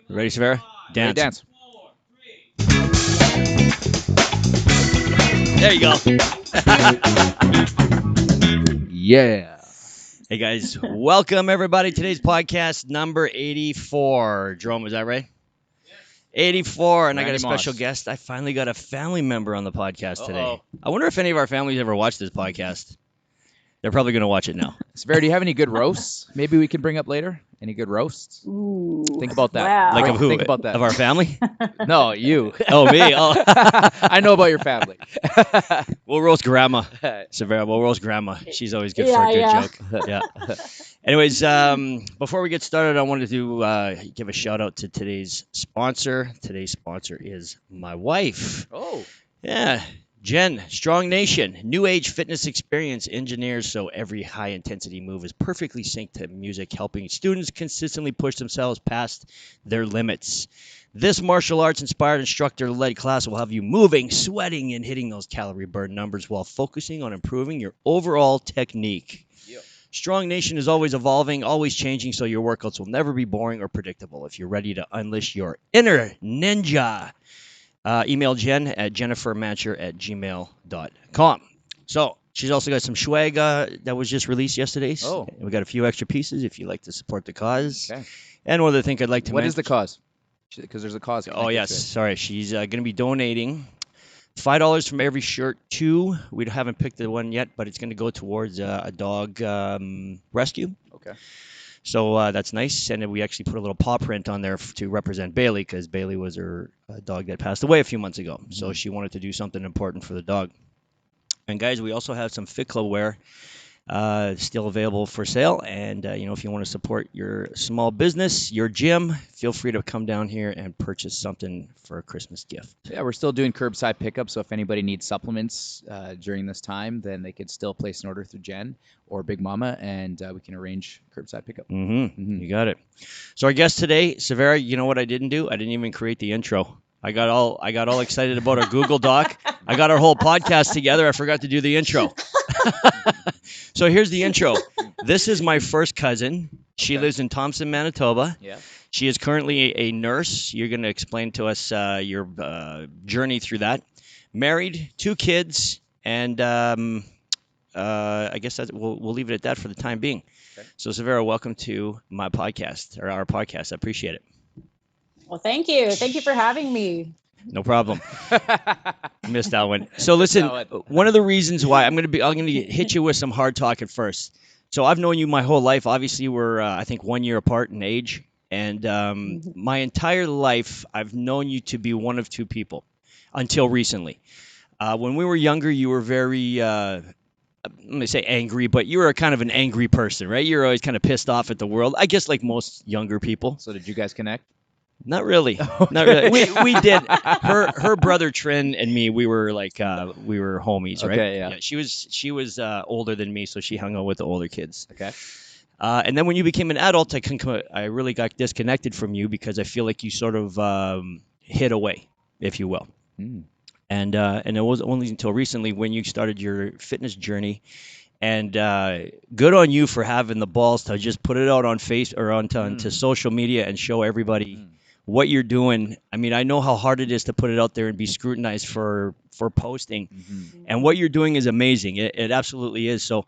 Ready, Sevara? Dance. Dance. There you go. Yeah. Hey, guys. Welcome, everybody. Today's podcast number 84. Jerome, was that right? 84, and I got Randy a special Moss. guest. I finally got a family member on the podcast today. Uh-oh. I wonder if any of our families ever watched this podcast. They're probably going to watch it now. Sevara, do you have any good roasts? Maybe we can bring up later. Any good roasts? Ooh, Think about that. wow. Like of who? Think about that. Of our family? No, you. Oh, me? Oh. I know about your family. We'll roast Grandma. Sevara, we'll roast Grandma. She's always good for a good Yeah. joke. Yeah. Anyways, before we get started, I wanted to give a shout out to today's sponsor. Today's sponsor is my wife. Oh. Yeah, Jenn, Strong Nation, new age fitness experience engineers so every high intensity move is perfectly synced to music, helping students consistently push themselves past their limits. This martial arts inspired instructor led class will have you moving, sweating, and hitting those calorie burn numbers while focusing on improving your overall technique. Yep. Strong Nation is always evolving, always changing, so your workouts will never be boring or predictable. If you're ready to unleash your inner ninja, email Jenn at Jennifermanchur@gmail.com. So she's also got some swag that was just released yesterday. Oh. We got a few extra pieces if you'd like to support the cause. Okay. And one other thing I'd like to What mention. is the cause? Because there's a cause. Oh, connected yes. to it. Sorry. She's going to be donating $5 from every shirt to, we haven't picked the one yet, but it's going to go towards a dog rescue. Okay. So that's nice. And then we actually put a little paw print on there to represent Bailey because Bailey was her dog that passed away a few months ago. So she wanted to do something important for the dog. And guys, we also have some Fit Club wear still available for sale. And, if you want to support your small business, your gym, feel free to come down here and purchase something for a Christmas gift. Yeah, we're still doing curbside pickup. So if anybody needs supplements during this time, then they could still place an order through Jenn or Big Mama, and we can arrange curbside pickup. Mm-hmm. You got it. So our guest today, Sevara, you know what I didn't do? I didn't even create the intro. I got all excited about our Google Doc. I got our whole podcast together. I forgot to do the intro. So here's the intro. This is my first cousin. She lives in Thompson, Manitoba. Yeah. She is currently a nurse. You're going to explain to us your journey through that. Married, 2 kids, and I guess we'll leave it at that for the time being. Okay. So, Sevara, welcome to my podcast, or our podcast. I appreciate it. Well, thank you. Thank you for having me. No problem. Missed that one. So listen, That one of the reasons why I'm gonna hit you with some hard talk at first. So I've known you my whole life. Obviously, we're I think 1 year apart in age, and my entire life I've known you to be one of 2 people, until recently. When we were younger, you were very let me say angry, but you were kind of an angry person, right? You're always kind of pissed off at the world. I guess like most younger people. So did you guys connect? Not really. Not really. We did. Her brother Trin and me, we were like we were homies, right? Okay, yeah. She was older than me, so she hung out with the older kids. Okay. And then when you became an adult, I really got disconnected from you because I feel like you sort of hid away, if you will. Mm. And it was only until recently when you started your fitness journey. And good on you for having the balls to just put it out on onto social media and show everybody what you're doing. I mean, I know how hard it is to put it out there and be scrutinized for posting. Mm-hmm. And what you're doing is amazing. It absolutely is. So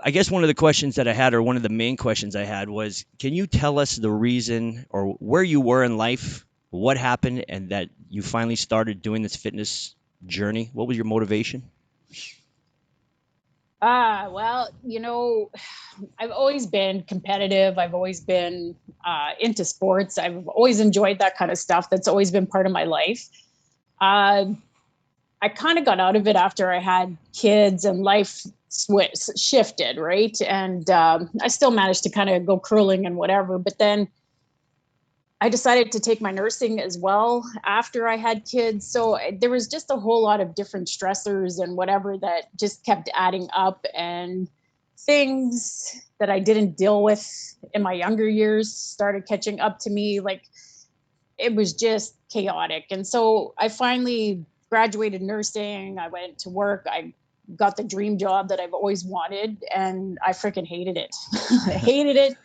I guess one of the questions that I had, or one of the main questions I had, was, can you tell us the reason or where you were in life, what happened, and that you finally started doing this fitness journey? What was your motivation? Well, I've always been competitive. I've always been into sports. I've always enjoyed that kind of stuff. That's always been part of my life. I kind of got out of it after I had kids and life shifted, right? And I still managed to kind of go curling and whatever. But then I decided to take my nursing as well after I had kids. So there was just a whole lot of different stressors and whatever that just kept adding up, and things that I didn't deal with in my younger years started catching up to me. Like, it was just chaotic. And so I finally graduated nursing. I went to work. I got the dream job that I've always wanted, and I freaking hated it. I hated it.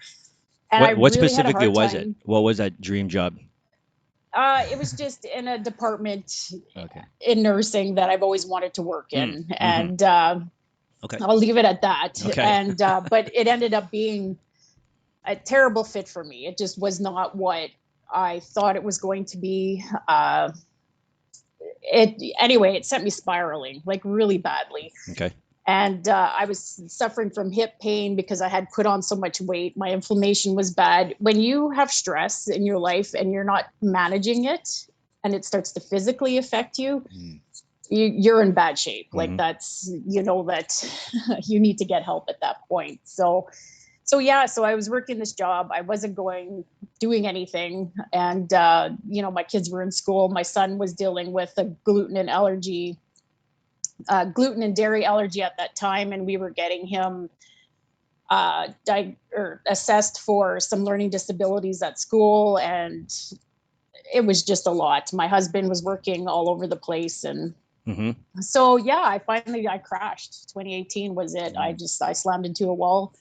And I What really had a specifically hard was time. it? What was that dream job? It was just in a department Okay. in nursing that I've always wanted to work in. Mm-hmm. And Okay. I'll leave it at that. Okay. And but it ended up being a terrible fit for me. It just was not what I thought it was going to be. It sent me spiraling like really badly. Okay. And I was suffering from hip pain because I had put on so much weight. My inflammation was bad. When you have stress in your life and you're not managing it, and it starts to physically affect you, you're in bad shape. Like that's, that you need to get help at that point. So I was working this job. I wasn't doing anything. And, my kids were in school. My son was dealing with a gluten and dairy allergy at that time. And we were getting him assessed for some learning disabilities at school. And it was just a lot. My husband was working all over the place. And so, yeah, I crashed. 2018 was it. I slammed into a wall.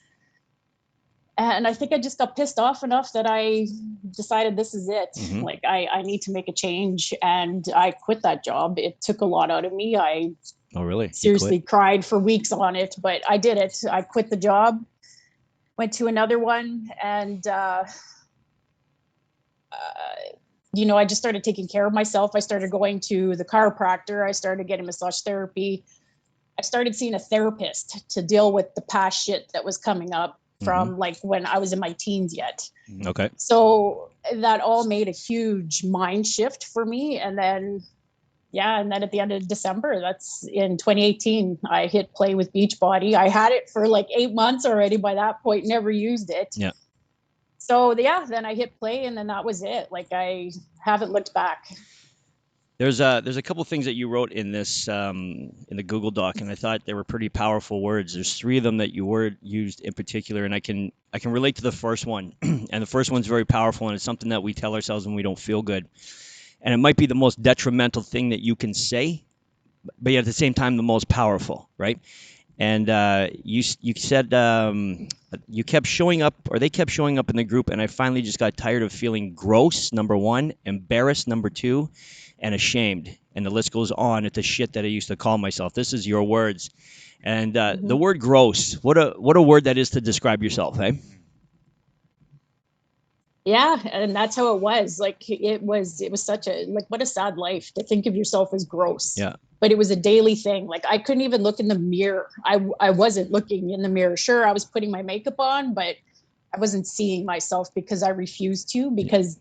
And I think I just got pissed off enough that I decided this is it. Like I need to make a change, and I quit that job. It took a lot out of me. I really? Seriously cried for weeks on it, but I did it. I quit the job, went to another one, and I just started taking care of myself. I started going to the chiropractor. I started getting massage therapy. I started seeing a therapist to deal with the past shit that was coming up from like when I was in my teens yet. Okay. So that all made a huge mind shift for me. And then at the end of December, that's in 2018, I hit play with Beachbody. I had it for like 8 months already by that point, never used it. Yeah. So then I hit play, and then that was it. Like I haven't looked back. There's a couple things that you wrote in this in the Google Doc, and I thought they were pretty powerful words. There's 3 of them that you used in particular, and I can relate to the first one. And the first one's very powerful, and it's something that we tell ourselves when we don't feel good. And it might be the most detrimental thing that you can say, but yet at the same time the most powerful, right? And you said you kept showing up, or they kept showing up in the group, and I finally just got tired of feeling gross, number 1, embarrassed, number 2, and ashamed. And the list goes on at the shit that I used to call myself. This is your words. And the word gross, what a word that is to describe yourself, eh? Yeah, and that's how it was. Like it was such a, like, what a sad life to think of yourself as gross. Yeah. But it was a daily thing. Like I couldn't even look in the mirror. I wasn't looking in the mirror. Sure, I was putting my makeup on, but I wasn't seeing myself because I refused to, because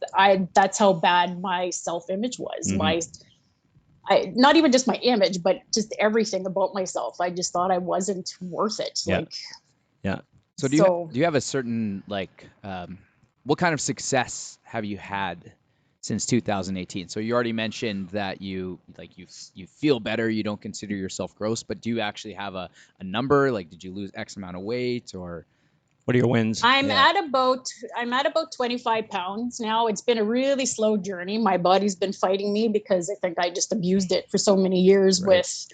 that's how bad my self-image was. Not even just my image, but just everything about myself. I just thought I wasn't worth it. Yeah. Like, yeah. So do you have a certain what kind of success have you had since 2018? So you already mentioned that you feel better, you don't consider yourself gross, but do you actually have a number? Like, did you lose X amount of weight, or what are your wins? I'm at about 25 pounds now. It's been a really slow journey. My body's been fighting me because I think I just abused it for so many years with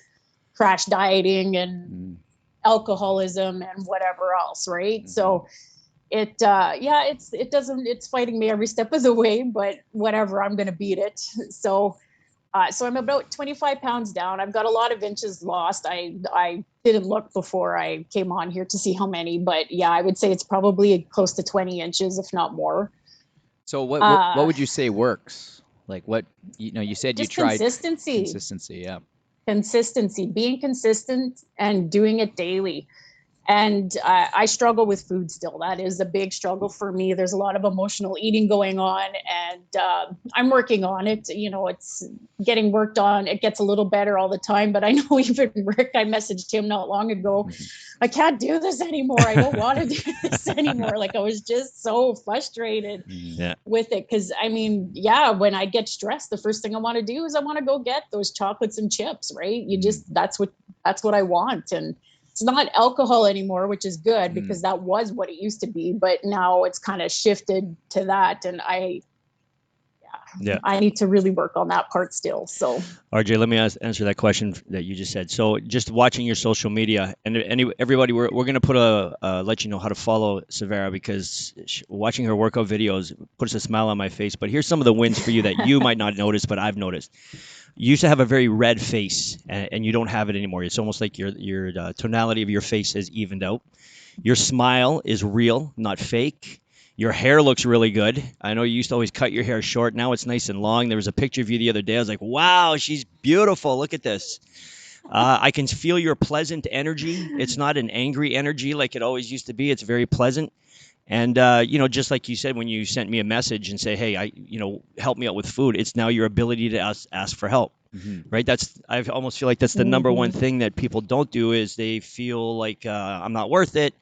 crash dieting and alcoholism and whatever else, right? So it's fighting me every step of the way, but whatever, I'm going to beat it. So I'm about 25 pounds down. I've got a lot of inches lost. I didn't look before I came on here to see how many, but yeah, I would say it's probably close to 20 inches, if not more. So what would you say works? Like what, you said you tried consistency. Yeah. Consistency, being consistent and doing it daily. And I struggle with food still. That is a big struggle for me. There's a lot of emotional eating going on, and I'm working on it. It's getting worked on. It gets a little better all the time, but I know even Rick, I messaged him not long ago. I can't do this anymore. I don't want to do this anymore. Like I was just so frustrated with it. Cause when I get stressed, the first thing I want to do is I want to go get those chocolates and chips, right? That's what I want. And it's not alcohol anymore, which is good because that was what it used to be. But now it's kind of shifted to that. And Yeah. I need to really work on that part still. So RJ, let me answer that question that you just said. So just watching your social media, and everybody, we're going to put let you know how to follow Sevara, because watching her workout videos puts a smile on my face. But here's some of the wins for you that you might not notice, but I've noticed. You used to have a very red face, and you don't have it anymore. It's almost like your tonality of your face has evened out. Your smile is real, not fake. Your hair looks really good. I know you used to always cut your hair short. Now it's nice and long. There was a picture of you the other day. I was like, wow, she's beautiful. Look at this. I can feel your pleasant energy. It's not an angry energy like it always used to be. It's very pleasant. And, just like you said, when you sent me a message and say, hey, help me out with food, it's now your ability to ask for help. Mm-hmm. Right? I almost feel like that's the number one thing that people don't do, is they feel like I'm not worth it.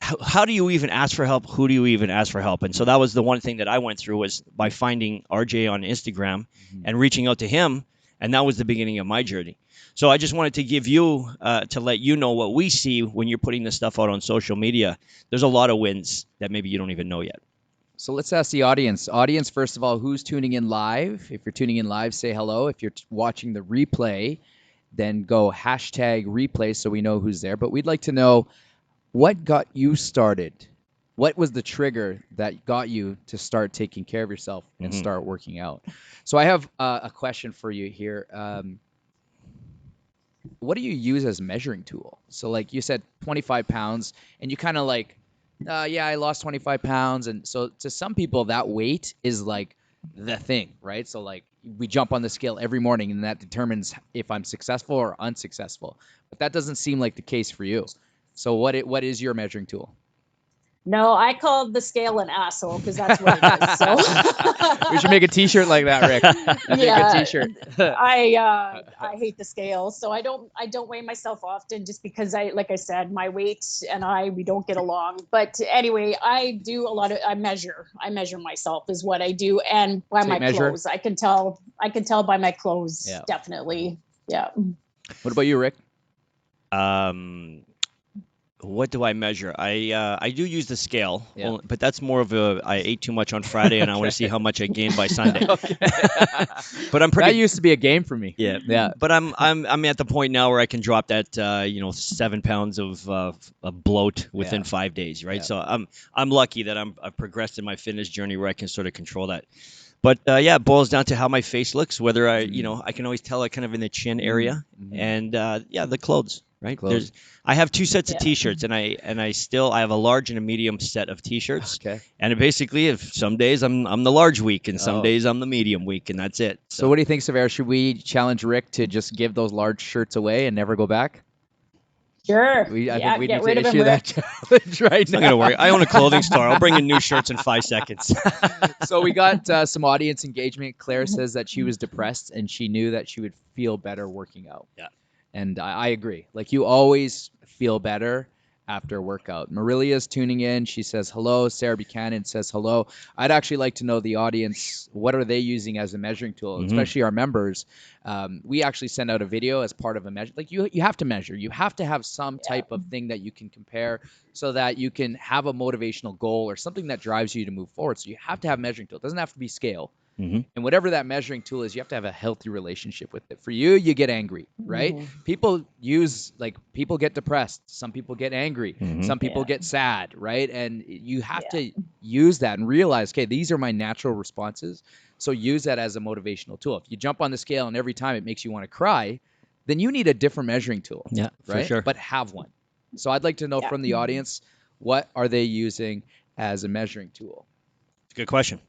How do you even ask for help? Who do you even ask for help? And so that was the one thing that I went through, was by finding RJ on Instagram and reaching out to him. And that was the beginning of my journey. So I just wanted to give you, to let you know what we see when you're putting this stuff out on social media. There's a lot of wins that maybe you don't even know yet. So let's ask the audience. Audience, first of all, who's tuning in live? If you're tuning in live, say hello. If you're watching the replay, then go #replay so we know who's there. But we'd like to know, what got you started? What was the trigger that got you to start taking care of yourself and start working out? So I have a question for you here. What do you use as a measuring tool? So like you said, 25 pounds, and you kind of like, yeah, I lost 25 pounds. And so to some people, that weight is like the thing, right? So like we jump on the scale every morning, and that determines if I'm successful or unsuccessful. But that doesn't seem like the case for you. So what is your measuring tool? No, I call the scale an asshole, because that's what it is. So we should make a T-shirt like that, Rick. Yeah, make a T-shirt. I hate the scale, so I don't weigh myself often, just because like I said, my weight and we don't get along. But anyway, I do I measure myself is what I do, and by my clothes. I can tell by my clothes, definitely. Yeah. What about you, Rick? What do I measure? I do use the scale, but that's more of I ate too much on Friday, and I want to see how much I gained by Sunday. But I'm pretty. That used to be a game for me. Yeah. But I'm at the point now where I can drop that 7 pounds of bloat within 5 days, right? Yeah. So I'm lucky that I've progressed in my fitness journey where I can sort of control that. But it boils down to how my face looks. Whether I can always tell kind of in the chin area, and the clothes. Right. I have 2 sets of T-shirts, and I have a large and a medium set of T-shirts. Okay. And basically, if some days I'm the large week, and some days I'm the medium week, and that's it. So what do you think, Sevara? Should we challenge Rick to just give those large shirts away and never go back? Sure. I think we need to issue that challenge right now. I'm gonna worry. I own a clothing store. I'll bring in new shirts in 5 seconds. So we got some audience engagement. Claire says that she was depressed, and she knew that she would feel better working out. Yeah. And I agree. Like, you always feel better after a workout. Marilia's tuning in. She says hello. Sarah Buchanan says hello. I'd actually like to know the audience, what are they using as a measuring tool, especially our members. We actually send out a video as part of a measure. Like, you have to measure. You have to have some type of thing that you can compare, so that you can have a motivational goal or something that drives you to move forward. So you have to have a measuring tool. It doesn't have to be scale. And whatever that measuring tool is, you have to have a healthy relationship with it. For you get angry, right? People get depressed. Some people get angry. Some people get sad, right? And you have to use that and realize, okay, these are my natural responses. So use that as a motivational tool. If you jump on the scale and every time it makes you want to cry, then you need a different measuring tool. Yeah, right? For sure. But have one. So I'd like to know from the audience, what are they using as a measuring tool? It's a good question.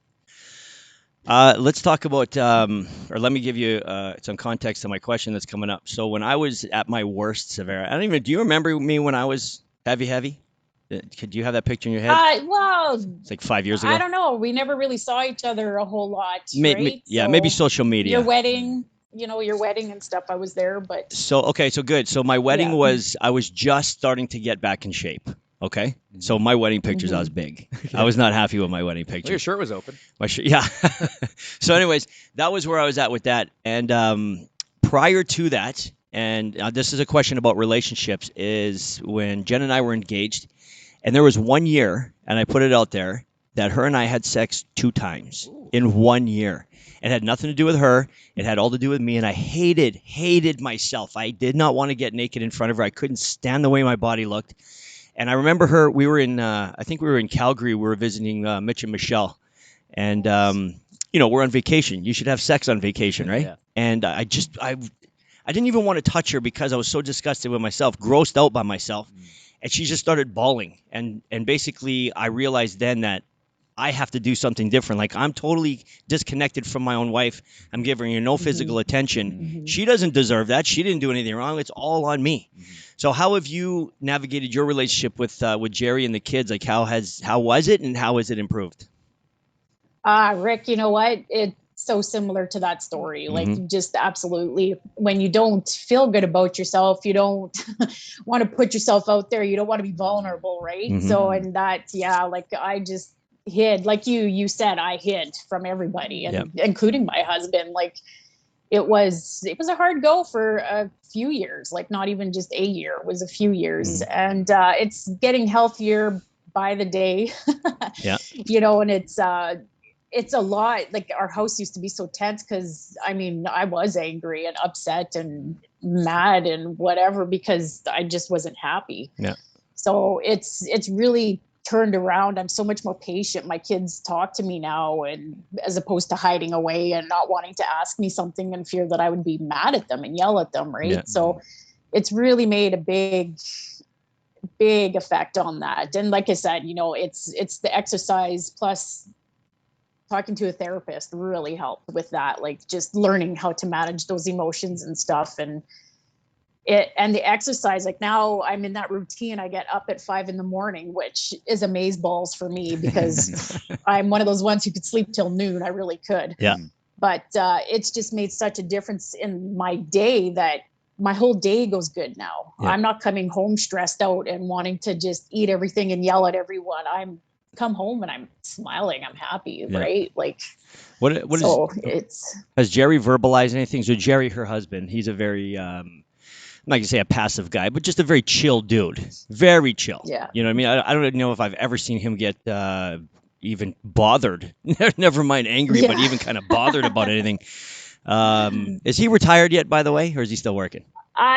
Let's talk about, or let me give you some context to my question that's coming up. So when I was at my worst, Sevara, do you remember me when I was heavy? Could you have that picture in your head? Well, it's like 5 years ago. I don't know. We never really saw each other a whole lot, right? Maybe social media. Your wedding, and stuff, I was there, but. So good. So my wedding I was just starting to get back in shape. Okay, so my wedding pictures, I was big. I was not happy with my wedding pictures. Well, your shirt was open. My shirt, yeah. So, anyways, that was where I was at with that. And prior to that, and this is a question about relationships, is when Jen and I were engaged, and there was 1 year, and I put it out there, that her and I had sex 2 times in 1 year. It had nothing to do with her. It had all to do with me, and I hated myself. I did not want to get naked in front of her. I couldn't stand the way my body looked. And I remember her, we were in, I think we were in Calgary. We were visiting Mitch and Michelle. And, we're on vacation. You should have sex on vacation, right? Yeah. And I didn't even want to touch her because I was so disgusted with myself, grossed out by myself. And she just started bawling. And basically, I realized then that I have to do something different. Like, I'm totally disconnected from my own wife. I'm giving her no physical attention. She doesn't deserve that. She didn't do anything wrong. It's all on me. So how have you navigated your relationship with Jerry and the kids? Like, how was it, and how has it improved? Rick, you know what? It's so similar to that story. Like, just absolutely, when you don't feel good about yourself, you don't want to put yourself out there. You don't want to be vulnerable, right? So, and that, like, I just hid, like you said, I hid from everybody, and including my husband. Like, it was a hard go for a few years, like not even just a year, it was a few years. And it's getting healthier by the day. And it's a lot. Like, our house used to be so tense because I was angry and upset and mad and whatever because I just wasn't happy. So it's really turned around. I'm so much more patient. My kids talk to me now, and as opposed to hiding away and not wanting to ask me something in fear that I would be mad at them and yell at them, right? So it's really made a big effect on that. And like I said, it's the exercise plus talking to a therapist really helped with that, like just learning how to manage those emotions and stuff. And the exercise, like now I'm in that routine. I get up at 5 a.m, which is amazeballs for me because I'm one of those ones who could sleep till noon. I really could. But it's just made such a difference in my day that my whole day goes good now. I'm not coming home stressed out and wanting to just eat everything and yell at everyone. I'm come home and I'm smiling. I'm happy, right? Like, has Jerry verbalized anything? So Jerry, her husband, he's a very I'm not gonna say a passive guy, but just a very chill dude. Very chill. You know what I mean? I don't know if I've ever seen him get even bothered. Never mind angry, but even kind of bothered about anything. Is he retired yet, by the way, or is he still working?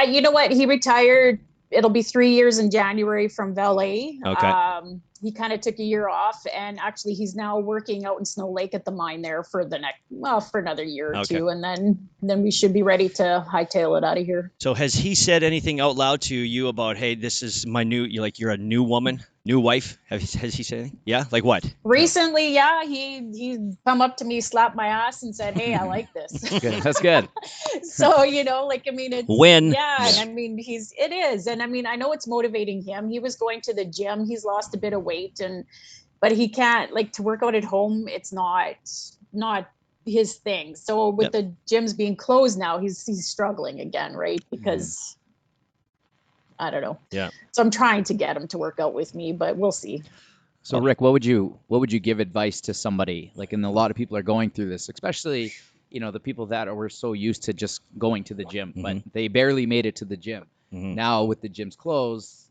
You know what? He retired. It'll be 3 years in January from valet. Okay. He kind of took a year off, and actually he's now working out in Snow Lake at the mine there for another year or two, and then we should be ready to hightail it out of here. So has he said anything out loud to you about, hey, this is my you're a new woman, new wife? Has he said anything? Yeah, like what? Recently, he come up to me, slapped my ass, and said, "Hey, I like this." That's good. So it's when. And it is, and I know it's motivating him. He was going to the gym. He's lost a bit of weight, but he can't, like, to work out at home. It's not his thing. So with the gyms being closed now, he's struggling again, right? Because I don't know. So I'm trying to get him to work out with me, but we'll see. So Rick, what would you give advice to somebody, like, and a lot of people are going through this, especially the people that were so used to just going to the gym, but they barely made it to the gym. Now with the gyms closed,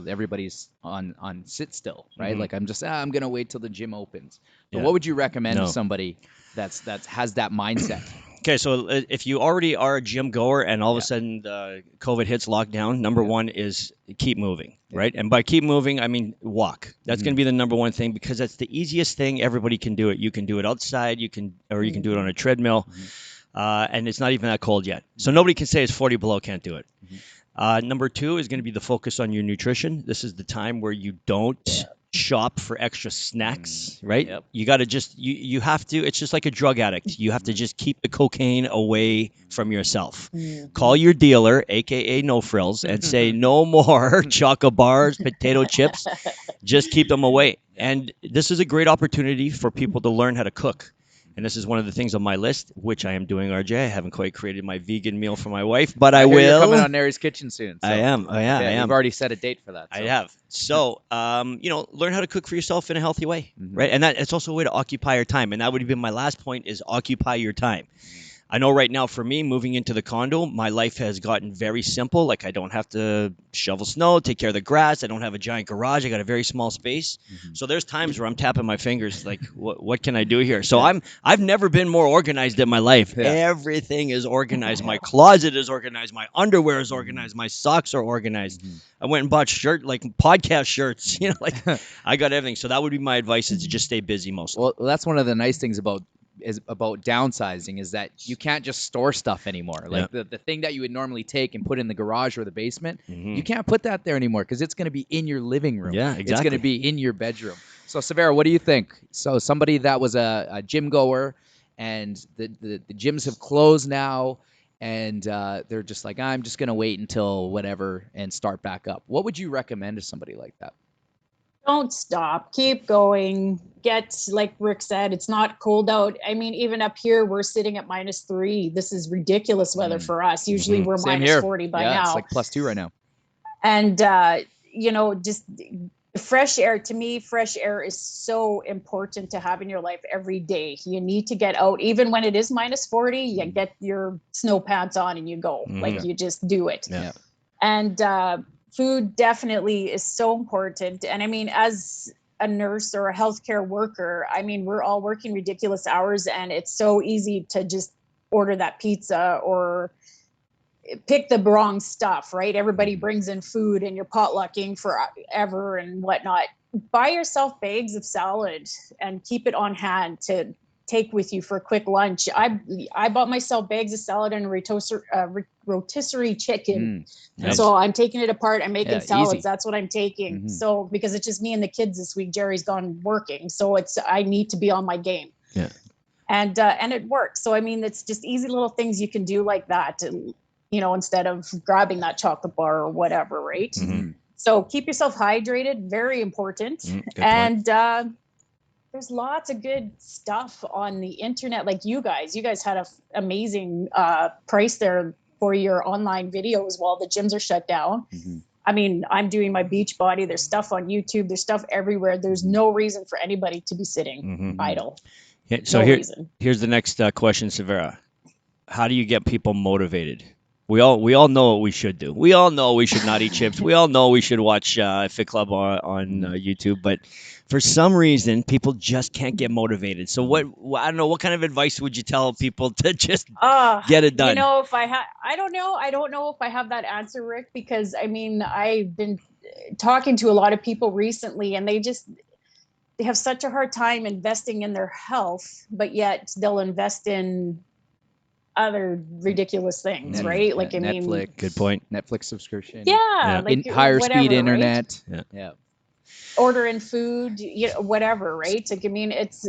everybody's on sit still, right? Like, I'm going to wait till the gym opens. So what would you recommend to somebody that has that mindset? Okay, so if you already are a gym goer and all of a sudden COVID hits lockdown, number one is keep moving, right? And by keep moving, I mean walk. That's going to be the number one thing, because that's the easiest thing. Everybody can do it. You can do it outside, you can do it on a treadmill, and it's not even that cold yet. So nobody can say it's 40 below, can't do it. Number two is going to be the focus on your nutrition. This is the time where you don't shop for extra snacks, right? You got to you have to, it's just like a drug addict. You have to just keep the cocaine away from yourself. Call your dealer, aka No Frills, and say no more chocolate bars, potato chips. Just keep them away. And this is a great opportunity for people to learn how to cook. And this is one of the things on my list, which I am doing, RJ. I haven't quite created my vegan meal for my wife, but I will. You're coming on Nary's Kitchen soon. So. I am. I am. You've already set a date for that. So. I have. So, learn how to cook for yourself in a healthy way, right? And it's also a way to occupy your time. And that would be my last point, is occupy your time. I know right now for me, moving into the condo, my life has gotten very simple. Like I don't have to shovel snow, take care of the grass. I don't have a giant garage. I got a very small space. So there's times where I'm tapping my fingers, like, what can I do here? So I've never been more organized in my life. Yeah. Everything is organized. My closet is organized. My underwear is organized. My socks are organized. I went and bought podcast shirts. Like I got everything. So that would be my advice: is to just stay busy mostly. Well, that's one of the nice things about downsizing is that you can't just store stuff anymore. Like the thing that you would normally take and put in the garage or the basement, you can't put that there anymore because it's going to be in your living room. Yeah, exactly. It's going to be in your bedroom. So, Sevara, what do you think? So, somebody that was a gym goer and the gyms have closed now and they're just like, I'm just going to wait until whatever and start back up. What would you recommend to somebody like that? Don't stop. Keep going. Like Rick said, it's not cold out. I mean, even up here, we're sitting at -3. This is ridiculous weather for us. Usually we're Same here. -40 by now. It's like +2 right now. And, just fresh air. To me, fresh air is so important to have in your life every day. You need to get out. Even when it is -40, you get your snow pants on and you go. Like you just do it. Yeah. And, food definitely is so important. And I mean, as a nurse or a healthcare worker, I mean, we're all working ridiculous hours and it's so easy to just order that pizza or pick the wrong stuff, right? Everybody brings in food and you're potlucking forever and whatnot. Buy yourself bags of salad and keep it on hand to take with you for a quick lunch. I bought myself bags of salad and rotisserie chicken. Nice. So I'm taking it apart. I'm making salads. Easy. That's what I'm taking. So because it's just me and the kids this week, Jerry's gone working. So I need to be on my game. Yeah. And it works. So, I mean, it's just easy little things you can do like that, instead of grabbing that chocolate bar or whatever. Right. So keep yourself hydrated. Very important. Good and, there's lots of good stuff on the internet. Like you guys had an amazing price there for your online videos while the gyms are shut down. I mean, I'm doing my beach body. There's stuff on YouTube. There's stuff everywhere. There's no reason for anybody to be sitting idle. Yeah, so here's the next question, Sevara. How do you get people motivated? We all know what we should do. We all know we should not eat chips. We all know we should watch Fit Club on YouTube. But for some reason, people just can't get motivated. So I don't know, what kind of advice would you tell people to just get it done? If I don't know if I have that answer, Rick, because I mean, I've been talking to a lot of people recently and they have such a hard time investing in their health, but yet they'll invest in other ridiculous things, right? Like, I Netflix, mean, good point. Netflix subscription. Yeah. Like higher whatever, speed internet. Right? Yeah. Ordering food, whatever, right? Like, I mean, it's,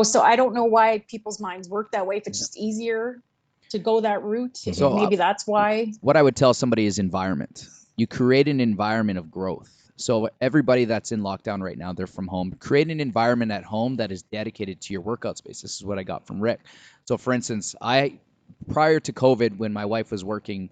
so I don't know why people's minds work that way. If it's just easier to go that route, So, maybe that's why. What I would tell somebody is environment. You create an environment of growth. So everybody that's in lockdown right now, they're from home. Create an environment at home that is dedicated to your workout space. This is what I got from Rick. So, for instance, prior to COVID, when my wife was working,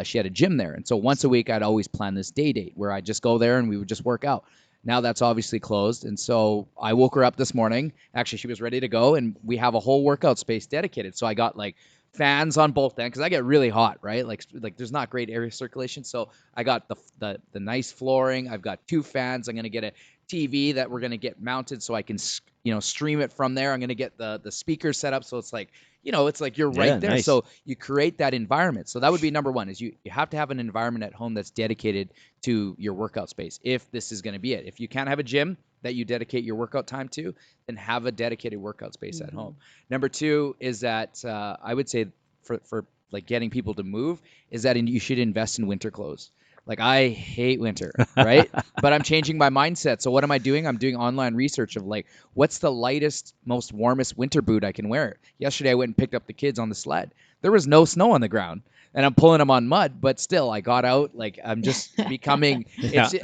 she had a gym there. And so once a week, I'd always plan this day date where I'd just go there and we would just work out. Now that's obviously closed. And so I woke her up this morning. Actually, she was ready to go. And we have a whole workout space dedicated. So I got like fans on both ends because I get really hot, right? Like there's not great air circulation. So I got the nice flooring. I've got 2 fans. I'm going to get a TV that we're going to get mounted so I can, stream it from there. I'm going to get the speaker set up so it's like, it's like you're right there. Nice. So you create that environment. So that would be number one is you have to have an environment at home that's dedicated to your workout space if this is going to be it. If you can't have a gym that you dedicate your workout time to, then have a dedicated workout space at home. Number 2 is that I would say for like getting people to move is that you should invest in winter clothes. Like I hate winter, right? But I'm changing my mindset. So what am I doing? I'm doing online research of like, what's the lightest, most warmest winter boot I can wear? Yesterday, I went and picked up the kids on the sled. There was no snow on the ground and I'm pulling them on mud, but still I got out. Like I'm just becoming,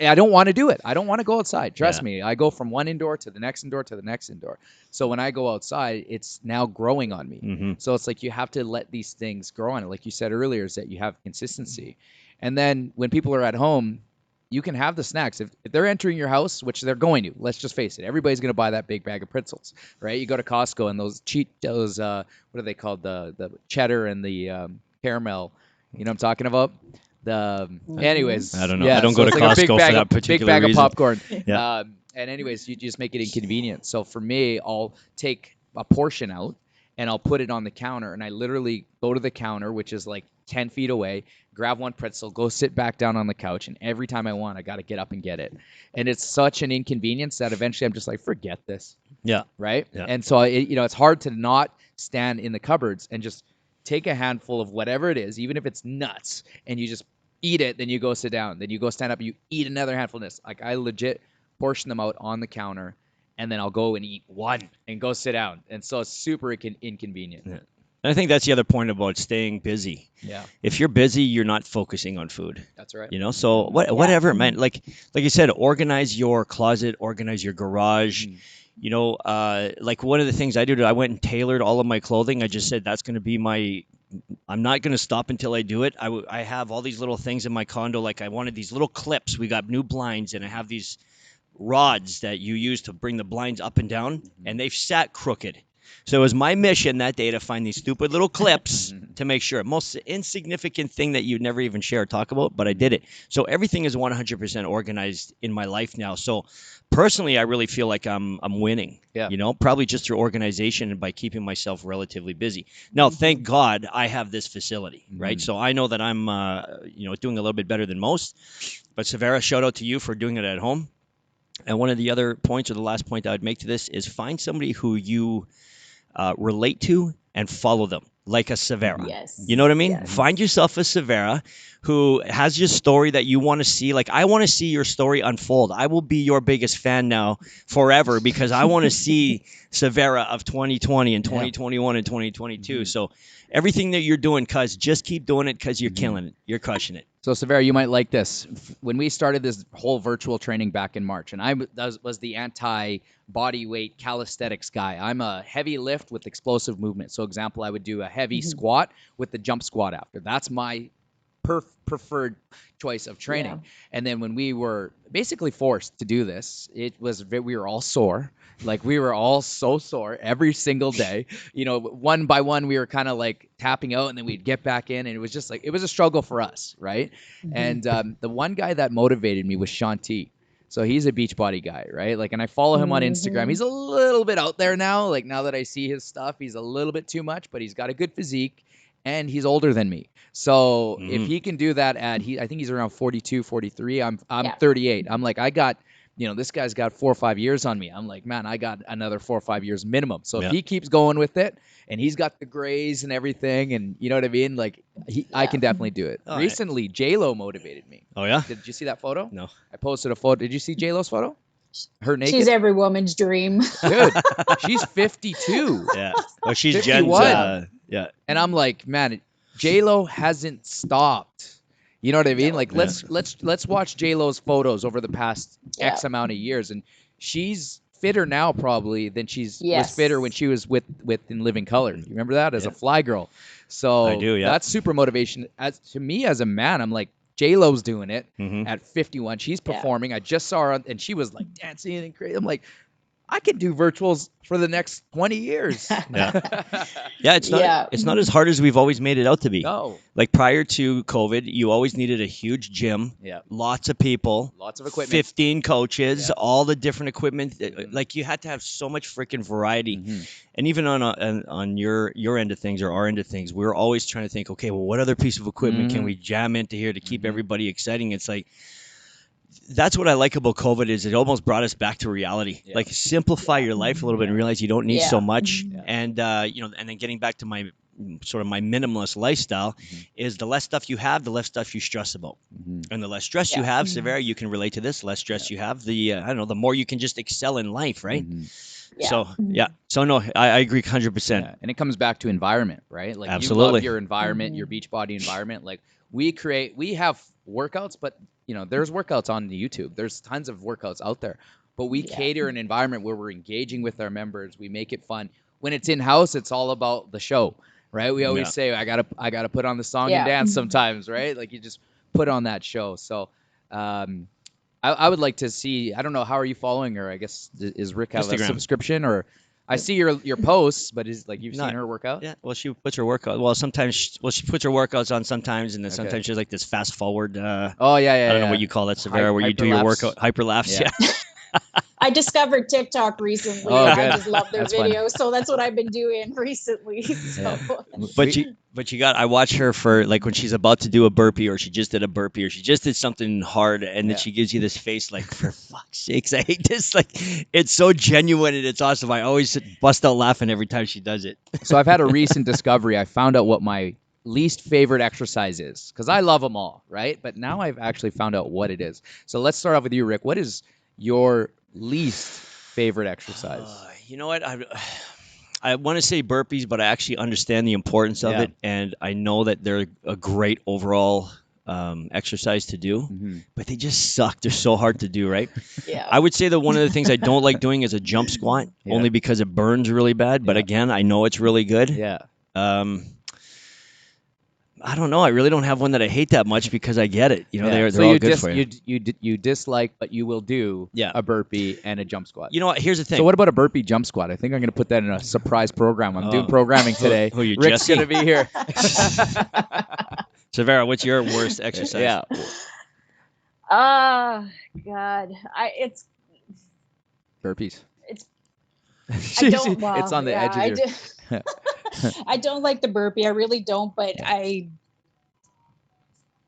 I don't want to do it. I don't want to go outside. Trust me. I go from one indoor to the next indoor to the next indoor. So when I go outside, it's now growing on me. So it's like, you have to let these things grow on it. Like you said earlier, is that you have consistency. And then when people are at home, you can have the snacks. If they're entering your house, which they're going to, let's just face it, everybody's going to buy that big bag of pretzels, right? You go to Costco and those what are they called? The cheddar and the caramel. You know what I'm talking about? Anyways, I don't know. yeah, I don't so go to it's like Costco for that big particular bag reason. of popcorn. Yeah. And anyways, you just make it inconvenient. So for me, I'll take a portion out and I'll put it on the counter, and I literally go to the counter, which is like 10 feet away, grab one pretzel, go sit back down on the couch, and every time I want, I got to get up and get it. And it's such an inconvenience that eventually I'm just like, forget this. Yeah. Right? Yeah. And so, it's hard to not stand in the cupboards and just take a handful of whatever it is, even if it's nuts, and you just eat it, then you go sit down. Then you go stand up, you eat another handful of this. Like, I legit portion them out on the counter, and then I'll go and eat one and go sit down. And so it's super inconvenient. Yeah. And I think that's the other point about staying busy. Yeah. If you're busy, you're not focusing on food. That's right. So whatever, man. Like you said, organize your closet, organize your garage. Like one of the things I do, I went and tailored all of my clothing. I just said that's going to be I'm not going to stop until I do it. I have all these little things in my condo. Like I wanted these little clips. We got new blinds, and I have these rods that you use to bring the blinds up and down, and they've sat crooked. So it was my mission that day to find these stupid little clips to make sure. Most insignificant thing that you'd never even share or talk about, but I did it. So everything is 100% organized in my life now. So personally, I really feel like I'm winning. Yeah. Probably just through organization and by keeping myself relatively busy. Now, thank God I have this facility, right? So I know that I'm doing a little bit better than most. But Sevara, shout out to you for doing it at home. And one of the other points, or the last point I would make to this, is find somebody who you relate to and follow them, like a Sevara. Yes. You know what I mean? Yes. Find yourself a Sevara who has your story that you want to see. Like, I want to see your story unfold. I will be your biggest fan now forever because I want to see Sevara of 2020 and 2021 and 2022. So everything that you're doing, cuz, just keep doing it because you're killing it. You're crushing it. So, Sevara, you might like this. When we started this whole virtual training back in March, and I was the anti-body weight calisthenics guy. I'm a heavy lift with explosive movement. So, example, I would do a heavy squat with the jump squat after. That's my preferred choice of training. Yeah. And then when we were basically forced to do this, we were all sore. Like, we were all so sore every single day. One by one, we were kind of like tapping out, and then we'd get back in, and it was just like, it was a struggle for us, right? And the one guy that motivated me was Sean T. So he's a Beachbody guy, right? Like, and I follow him on Instagram. He's a little bit out there now. Like, now that I see his stuff, he's a little bit too much, but he's got a good physique, and he's older than me. So if he can do that I think he's around 42, 43. I'm 38. I'm like, I got, this guy's got 4 or 5 years on me. I'm like, man, I got another 4 or 5 years minimum. So if he keeps going with it, and he's got the grays and everything, and you know what I mean? Like, I can definitely do it. Recently, J-Lo motivated me. Oh, yeah? Did you see that photo? No. I posted a photo. Did you see J-Lo's photo? Her naked? She's every woman's dream. Dude, she's 52. Yeah. Well, she's 51. Jen's. Yeah. And I'm like, man, J-Lo hasn't stopped. You know what I mean? Like, let's watch J-Lo's photos over the past X amount of years, and she's fitter now probably than was fitter when she was with In Living Color. You remember that as a fly girl? So I do, that's super motivation. To me as a man, I'm like, J-Lo's doing it at 51. She's performing. I just saw her, and she was like dancing and crazy. I'm like, I can do virtuals for the next 20 years. It's not as hard as we've always made it out to be. No. Like, prior to COVID, you always needed a huge gym, lots of people, lots of equipment, 15 coaches, all the different equipment. Like, you had to have so much freaking variety. And even on your end of things or our end of things, we were always trying to think, okay, well, what other piece of equipment can we jam into here to keep everybody exciting? It's like, that's what I like about COVID is it almost brought us back to reality. Like, simplify your life a little bit and realize you don't need so much. And and then getting back to my minimalist lifestyle is the less stuff you have, the less stuff you stress about. And the less stress you have, Sevara, you can relate to this. Less stress you have, the more you can just excel in life, right? So no, I agree 100%. And it comes back to environment, right? Like, absolutely, you love your environment, your Beachbody environment. Like, we have workouts, but there's workouts on the YouTube. There's tons of workouts out there, but we cater an environment where we're engaging with our members. We make it fun. When it's in house, it's all about the show, right? We always say, I gotta put on the song and dance sometimes, right? Like, you just put on that show. So, I would like to see. I don't know. How are you following her? I guess is Rick have Instagram. a subscription or? I see your posts, but is like you've seen her work out? Yeah. Well, she puts her workout. Well, sometimes she puts her workouts on sometimes, and then sometimes she has like this fast forward. Oh yeah. I don't know what you call that, Sevara, where you do your workout hyperlapse. Yeah. I discovered TikTok recently. Oh, and good. I just love their That's fun. videos, so that's what I've been doing recently. So. But I watch her for like when she's about to do a burpee, or she just did a burpee, or she just did something hard, and then she gives you this face like, for fuck's sakes, I hate this. Like, it's so genuine and it's awesome. I always bust out laughing every time she does it. So I've had a recent discovery. I found out what my least favorite exercise is, because I love them all, right? But now I've actually found out what it is. So let's start off with you, Rick. What is your least favorite exercise? You know what? I want to say burpees, but I actually understand the importance of it, and I know that they're a great overall exercise to do, but they just suck. They're so hard to do, right? Yeah. I would say that one of the things I don't like doing is a jump squat, only because it burns really bad. But again, I know it's really good. Yeah. I don't know. I really don't have one that I hate that much because I get it. You know, they're so all good for you. You dislike, but you will do a burpee and a jump squat. You know what? Here's the thing. So what about a burpee jump squat? I think I'm going to put that in a surprise program. I'm doing programming today. Who are you, Rick's going to be here. Sevara, what's your worst exercise? Yeah. God. It's burpees. I don't. Well, it's on the edge of your. I don't like the burpee. I really don't. But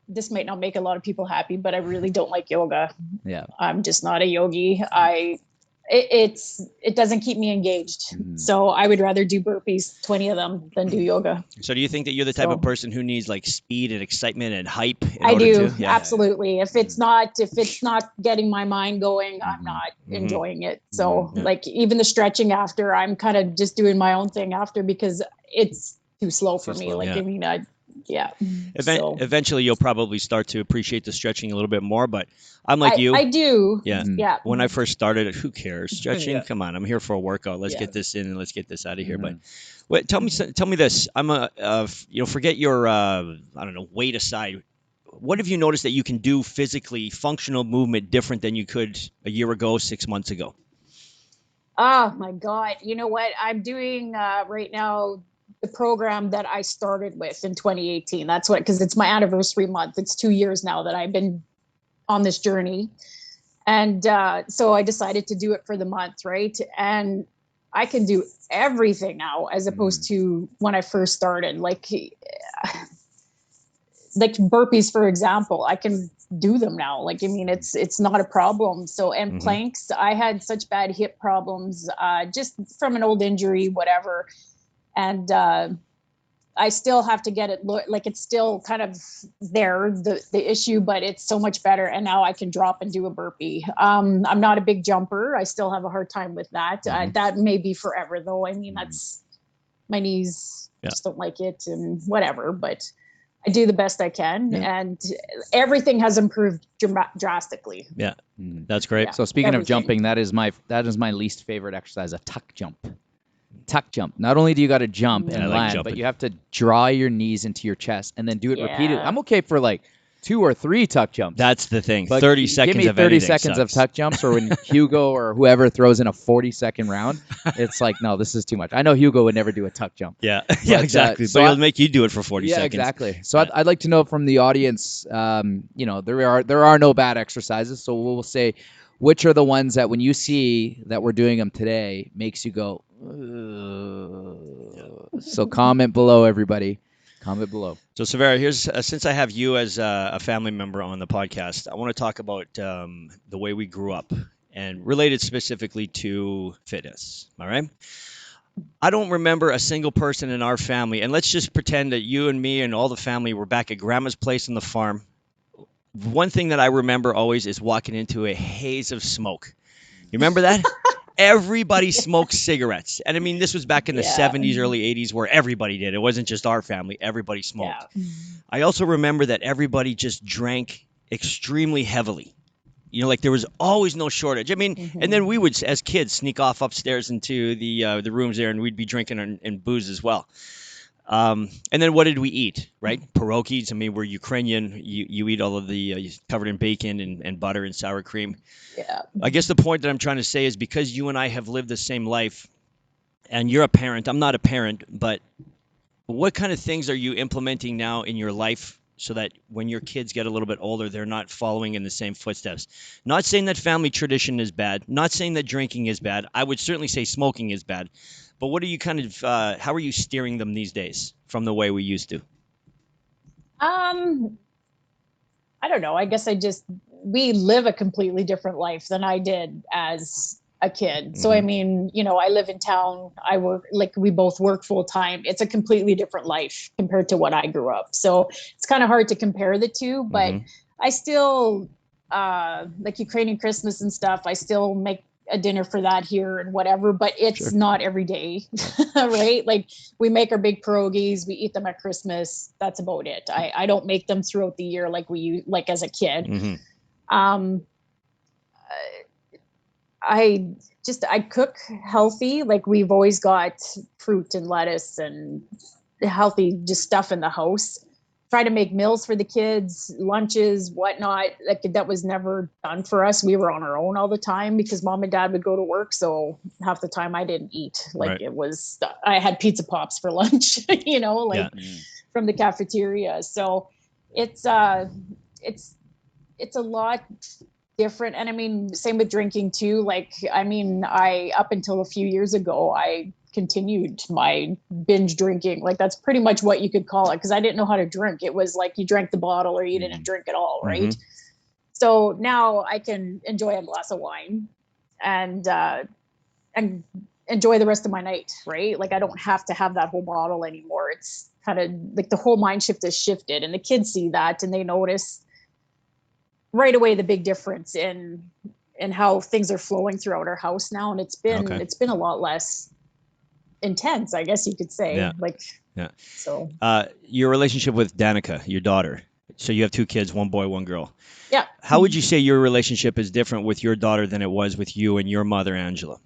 this might not make a lot of people happy, but I really don't like yoga. Yeah. I'm just not a yogi. It doesn't keep me engaged. So I would rather do burpees, 20 of them, than do yoga. So do you think that you're the type of person who needs like speed and excitement and hype? I do. Yeah. Absolutely. If it's not getting my mind going, I'm not enjoying it. So like even the stretching after, I'm kind of just doing my own thing after because it's too slow for me. Like, I mean, Eventually, you'll probably start to appreciate the stretching a little bit more. But I'm like you. I do. Yeah. Yeah. When I first started, who cares? Stretching? Come on, I'm here for a workout. Let's get this in and let's get this out of here. But wait, tell me this. I'm forget your I don't know, weight aside. What have you noticed that you can do physically, functional movement different than you could a year ago, 6 months ago? Oh my God! You know what I'm doing right now? The program that I started with in 2018. That's because it's my anniversary month. It's 2 years now that I've been on this journey. And so I decided to do it for the month, right? And I can do everything now as opposed to when I first started. Like burpees, for example, I can do them now. Like, I mean, it's not a problem. So, and planks, I had such bad hip problems just from an old injury, whatever. And I still have to get it like it's still kind of there, the issue, but it's so much better. And now I can drop and do a burpee. I'm not a big jumper. I still have a hard time with that. That may be forever though. I mean, that's my knees just don't like it and whatever, but I do the best I can. And everything has improved drastically. Yeah, that's great. So speaking of jumping, that is my least favorite exercise, a tuck jump. Tuck jump. Not only do you got to jump and land, but you have to draw your knees into your chest and then do it repeatedly. I'm okay for like 2 or 3 tuck jumps. That's the thing. But 30 seconds. Give me 30 seconds sucks. of tuck jumps, or when Hugo or whoever throws in a 40-second round, it's like, no, this is too much. I know Hugo would never do a tuck jump. Yeah, exactly. But he'll make you do it for 40 seconds. Yeah, exactly. So I'd like to know from the audience. There are no bad exercises, so we'll say, which are the ones that when you see that we're doing them today makes you go. So comment below, everybody. Comment below. So Sevara, here's since I have you as a family member on the podcast, I want to talk about the way we grew up and related specifically to fitness. All right. I don't remember a single person in our family, and let's just pretend that you and me and all the family were back at Grandma's place on the farm. One thing that I remember always is walking into a haze of smoke. You remember that? Everybody smoked cigarettes. And I mean, this was back in the 70s, early 80s where everybody did. It wasn't just our family. Everybody smoked. Yeah. I also remember that everybody just drank extremely heavily. You know, like there was always no shortage. I mean, and then we would, as kids, sneak off upstairs into the rooms there and we'd be drinking and booze as well. And then what did we eat, right? Pierogies. I mean, we're Ukrainian. You eat all of the covered in bacon and butter and sour cream. Yeah. I guess the point that I'm trying to say is because you and I have lived the same life, and you're a parent. I'm not a parent, but what kind of things are you implementing now in your life so that when your kids get a little bit older, they're not following in the same footsteps? Not saying that family tradition is bad. Not saying that drinking is bad. I would certainly say smoking is bad. But what are you kind of, how are you steering them these days from the way we used to? I don't know. I guess we live a completely different life than I did as a kid. So, I mean, I live in town. I work, like we both work full time. It's a completely different life compared to what I grew up. So it's kind of hard to compare the two, but I still, like Ukrainian Christmas and stuff, I still make a dinner for that here and whatever, but it's not every day, right? Like we make our big pierogies, we eat them at Christmas. That's about it. I don't make them throughout the year like as a kid. I cook healthy. Like we've always got fruit and lettuce and healthy just stuff in the house. Try to make meals for the kids, lunches, whatnot. Like that was never done for us. We were on our own all the time because mom and dad would go to work. So half the time I didn't eat. Like I had pizza pops for lunch, from the cafeteria. So it's a lot different. And I mean, same with drinking too. Like, I mean, up until a few years ago, I continued my binge drinking. Like that's pretty much what you could call it. Cause I didn't know how to drink. It was like you drank the bottle or you didn't drink at all. Right. So now I can enjoy a glass of wine and enjoy the rest of my night. Right. Like I don't have to have that whole bottle anymore. It's kind of like the whole mind shift has shifted and the kids see that and they notice right away the big difference in how things are flowing throughout our house now. And it's been a lot less intense, I guess you could say. So your relationship with Danica, your daughter. So you have two kids, one boy, one girl. Yeah. How would you say your relationship is different with your daughter than it was with you and your mother, Angela?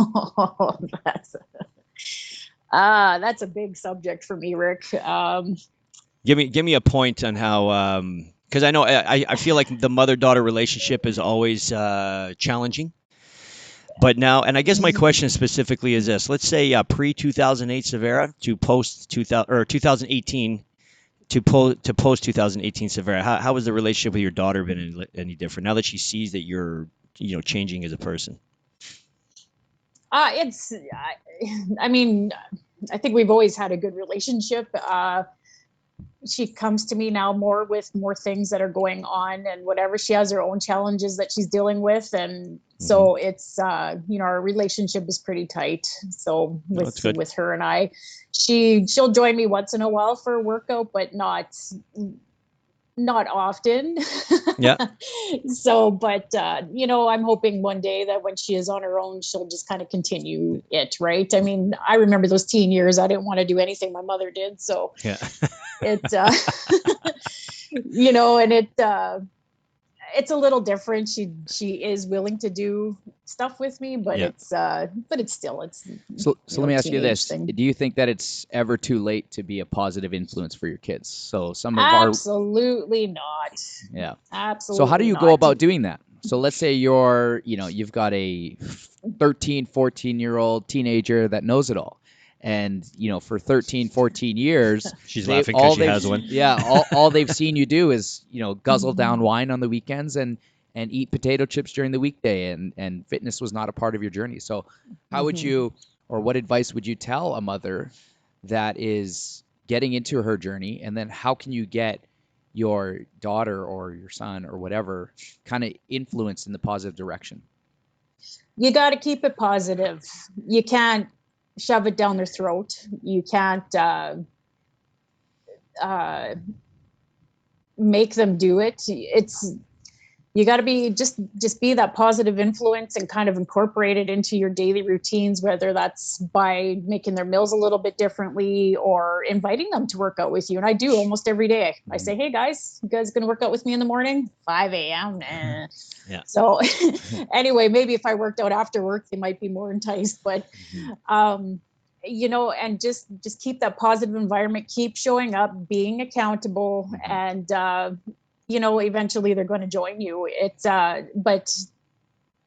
Oh, that's a big subject for me, Rick. Give me a point on how, because I know I feel like the mother-daughter relationship is always challenging. But now, and I guess my question specifically is this: let's say pre-2008 Sevara to post 2000 or 2018 to post 2018 Sevara. How has the relationship with your daughter been any different now that she sees that you're changing as a person? I mean, I think we've always had a good relationship. She comes to me now more with more things that are going on and whatever. She has her own challenges that she's dealing with. And so it's, our relationship is pretty tight. So with her and I, she'll join me once in a while for a workout, but not often. Yeah. So, but, I'm hoping one day that when she is on her own, she'll just kind of continue it. Right. I mean, I remember those teen years. I didn't want to do anything my mother did. So it's a little different. She is willing to do stuff with me, but it's still. So let me ask you this: do you think that it's ever too late to be a positive influence for your kids? So absolutely not. Yeah, absolutely. So how do you go about doing that? So let's say you've got a 13, 14-year-old teenager that knows it all. And, for 13, 14 years, she's laughing because she has one. Yeah. All they've seen you do is, guzzle down wine on the weekends and eat potato chips during the weekday. And fitness was not a part of your journey. So how would you, or what advice would you tell a mother that is getting into her journey? And then how can you get your daughter or your son or whatever kind of influenced in the positive direction? You got to keep it positive. You can't shove it down their throat. You can't make them do it. You got to be just be that positive influence and kind of incorporate it into your daily routines, whether that's by making their meals a little bit differently or inviting them to work out with you. And I do almost every day. I say, hey guys, you guys going to work out with me in the morning? 5 a.m. Nah. Yeah. So anyway, maybe if I worked out after work, they might be more enticed, but and just keep that positive environment, keep showing up, being accountable, and eventually they're going to join you. It's but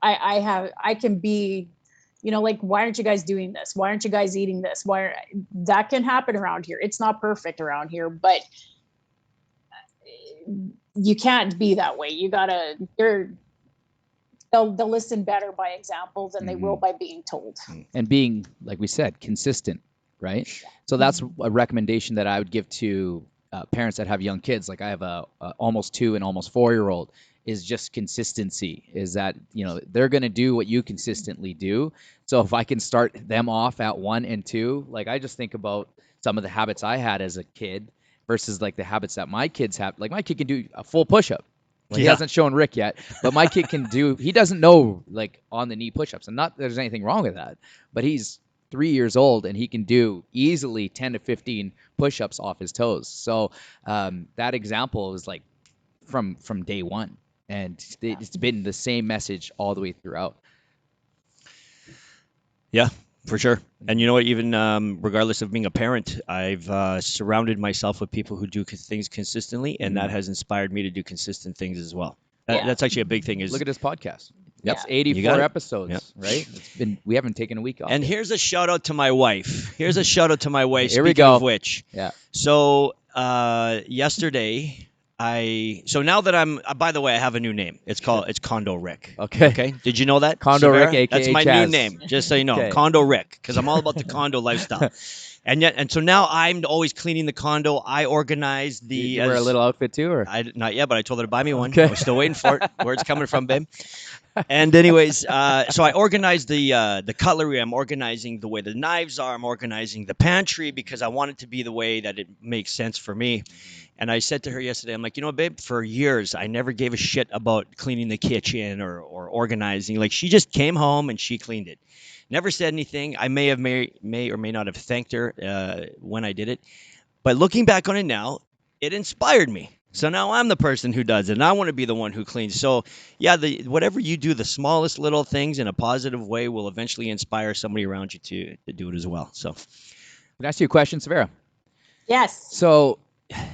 I can be, like, why aren't you guys doing this? Why aren't you guys eating this? That can happen around here. It's not perfect around here, but you can't be that way. They'll listen better by example than they will by being told. And being, like we said, consistent, right? So that's a recommendation that I would give to parents that have young kids. Like I have a almost 2 and almost 4-year-old, is just consistency. Is that, they're going to do what you consistently do. So if I can start them off at 1 and 2, like I just think about some of the habits I had as a kid versus like the habits that my kids have. Like my kid can do a full push-up. Well, he hasn't shown Rick yet, but my kid can do, he doesn't know like on the knee push-ups, and not that there's anything wrong with that, but he's 3 years old and he can do easily 10 to 15 push-ups off his toes. So that example is like from day one, and it's been the same message all the way throughout. Yeah, for sure. And you know what, even regardless of being a parent, I've surrounded myself with people who do things consistently, and that has inspired me to do consistent things as well. That's actually a big thing. Is look at this podcast. Yep. It's 84 episodes, right? We haven't taken a week off. And yet. Here's a shout out to my wife. Here's a shout out to my wife. Here we Speaking go. of which, so yesterday, so now that I'm, by the way, I have a new name. It's Condo Rick. Okay. Did you know that? Condo Sevara? Rick, aka That's my Chaz. new name, just so you know. Okay. Condo Rick, because I'm all about the condo lifestyle. And so now I'm always cleaning the condo. I organize the. You wear a little outfit too, or? Not yet, but I told her to buy me one. Okay. I'm still waiting for it. Where it's coming from, babe. And anyways, so I organized the cutlery. I'm organizing the way the knives are. I'm organizing the pantry because I want it to be the way that it makes sense for me. And I said to her yesterday, I'm like, babe, for years I never gave a shit about cleaning the kitchen or organizing. Like, she just came home and she cleaned it. Never said anything. I may or may not have thanked her when I did it. But looking back on it now, it inspired me. So now I'm the person who does it, and I want to be the one who cleans. So, yeah, whatever you do, the smallest little things in a positive way will eventually inspire somebody around you to do it as well. So, Can I ask you a question, Sevara? Yes. So,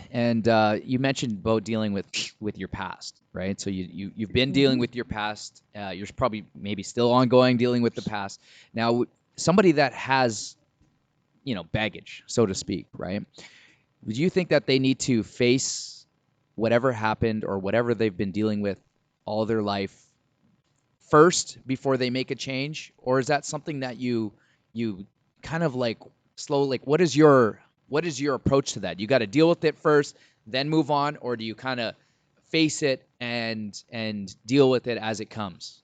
and you mentioned about dealing with your past, right? So you've been dealing with your past. You're probably maybe still ongoing dealing with the past. Now, somebody that has, baggage, so to speak, right? Would you think that they need to face whatever happened or whatever they've been dealing with all their life first before they make a change? Or is that something that you kind of like slow, like what is your approach to that? You got to deal with it first, then move on, or do you kind of face it and deal with it as it comes?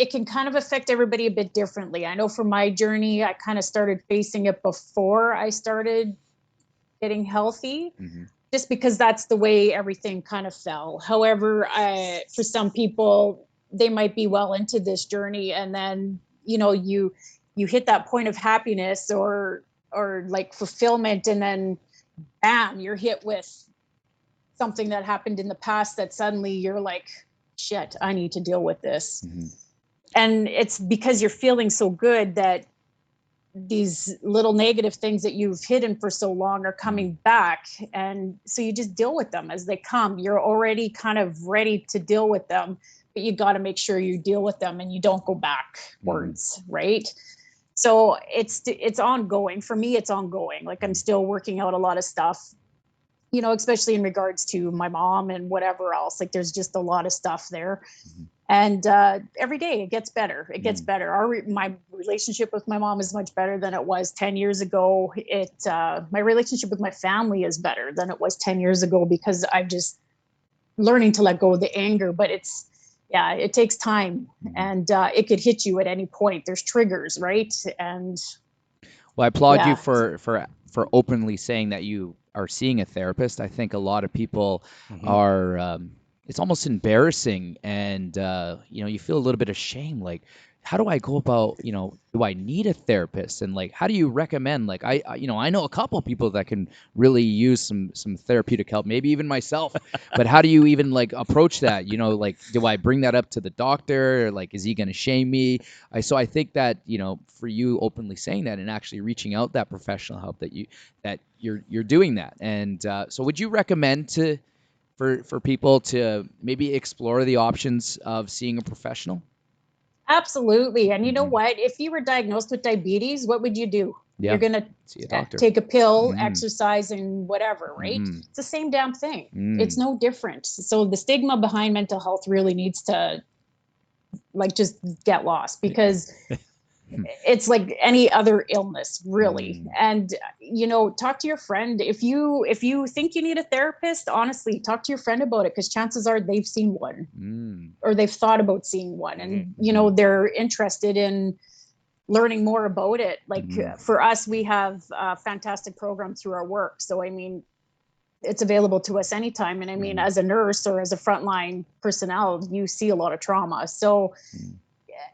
It can kind of affect everybody a bit differently. I know for my journey, I kind of started facing it before I started getting healthy, just because that's the way everything kind of fell. However, for some people, they might be well into this journey, and then you hit that point of happiness or like fulfillment, and then bam, you're hit with something that happened in the past that suddenly you're like, shit, I need to deal with this. And it's because you're feeling so good that these little negative things that you've hidden for so long are coming back. And so you just deal with them as they come. You're already kind of ready to deal with them, but you got to make sure you deal with them and you don't go backwards, right? So it's ongoing. For me, it's ongoing. Like, I'm still working out a lot of stuff, especially in regards to my mom and whatever else. Like, there's just a lot of stuff there. And every day it gets better. It gets better. My relationship with my mom is much better than it was 10 years ago. My relationship with my family is better than it was 10 years ago, because I'm just learning to let go of the anger. But it takes time, and it could hit you at any point. There's triggers, right? And well, I applaud you for openly saying that you are seeing a therapist. I think a lot of people are. It's almost embarrassing, and you feel a little bit of shame, like, how do I go about, do I need a therapist? And like, how do you recommend, like, I know a couple people that can really use some therapeutic help, maybe even myself, but how do you even like approach that? Like, do I bring that up to the doctor, or like, is he going to shame me? So I think that, for you openly saying that and actually reaching out that professional help, that you're doing that. And so would you recommend for people to maybe explore the options of seeing a professional? Absolutely. And you know what? If you were diagnosed with diabetes, what would you do? Yeah. You're going to See a doctor. take a pill, exercise, and whatever, right? It's the same damn thing. It's no different. So the stigma behind mental health really needs to like just get lost, because it's like any other illness, really. And talk to your friend. If you think you need a therapist, honestly, talk to your friend about it, because chances are they've seen one, or they've thought about seeing one, and they're interested in learning more about it. Like for us, we have a fantastic program through our work, so I mean, it's available to us anytime. And I mean, as a nurse or as a frontline personnel, you see a lot of trauma. So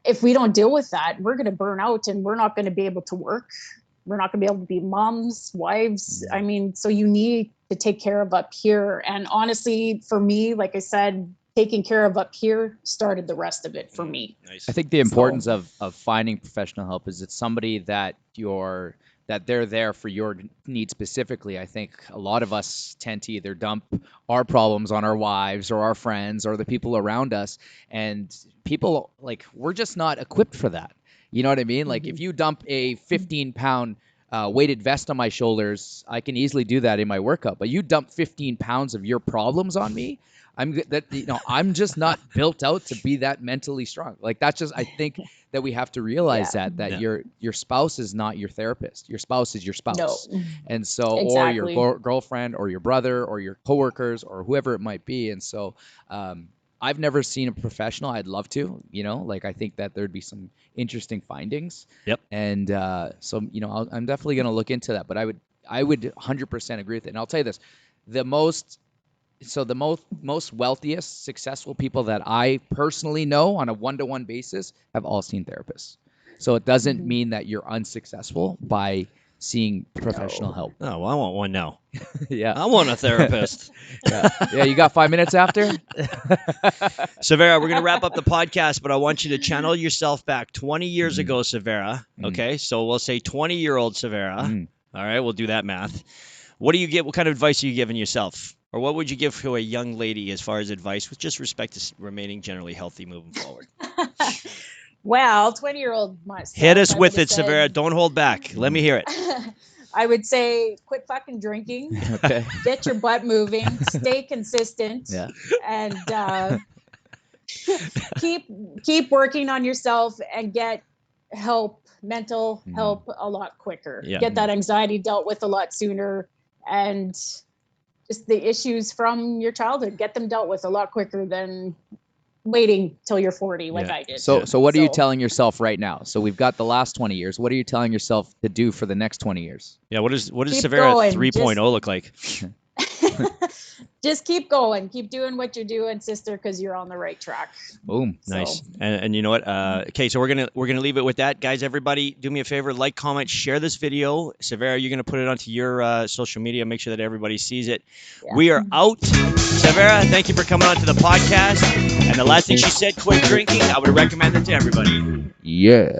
if we don't deal with that, we're going to burn out, and we're not going to be able to work. We're not going to be able to be moms, wives. I mean, so you need to take care of up here. And honestly, for me, like I said, taking care of up here started the rest of it for me. Nice. I think the importance of finding professional help is it's somebody that they're there for your needs specifically. I think a lot of us tend to either dump our problems on our wives or our friends or the people around us, and people, like, we're just not equipped for that. You know what I mean? Like, if you dump a 15-pound weighted vest on my shoulders, I can easily do that in my workout. But you dump 15 pounds of your problems on me, I'm just not built out to be that mentally strong. Like, that's just, I think that we have to realize that your spouse is not your therapist. Your spouse is your spouse. No. And so, exactly. Or your girlfriend or your brother or your coworkers or whoever it might be. And so, I've never seen a professional. I'd love to, like, I think that there'd be some interesting findings. Yep. And so, I'm definitely going to look into that. But I would 100% agree with it. And I'll tell you this, the most wealthiest, successful people that I personally know on a one-to-one basis have all seen therapists. So it doesn't mean that you're unsuccessful by seeing professional help. Oh, well, I want one now. Yeah. I want a therapist. Yeah, you got 5 minutes after? Sevara, we're going to wrap up the podcast, but I want you to channel yourself back 20 years ago, Sevara. Okay, so we'll say 20-year-old Sevara. All right, we'll do that math. What kind of advice are you giving yourself? Or what would you give to a young lady as far as advice with just respect to remaining generally healthy moving forward? Well, 20-year-old myself. Hit us with it, Sevara. Don't hold back. Let me hear it. I would say quit fucking drinking. Okay. Get your butt moving. Stay consistent. Yeah. And keep working on yourself and get help, mental help, a lot quicker. Yeah. Get that anxiety dealt with a lot sooner, and just the issues from your childhood, get them dealt with a lot quicker than waiting till you're 40 like I did. So what are you telling yourself right now? So we've got the last 20 years. What are you telling yourself to do for the next 20 years? Yeah, what does Sevara 3.0 look like? Just keep going. Keep doing what you're doing, sister, because you're on the right track. Boom. Nice. And you know what? Okay, so we're gonna leave it with that. Guys, everybody, do me a favor, like, comment, share this video. Sevara, you're gonna put it onto your social media. Make sure that everybody sees it. Yeah. We are out. Sevara, thank you for coming on to the podcast. And the last thing she said, quit drinking. I would recommend it to everybody. Yeah.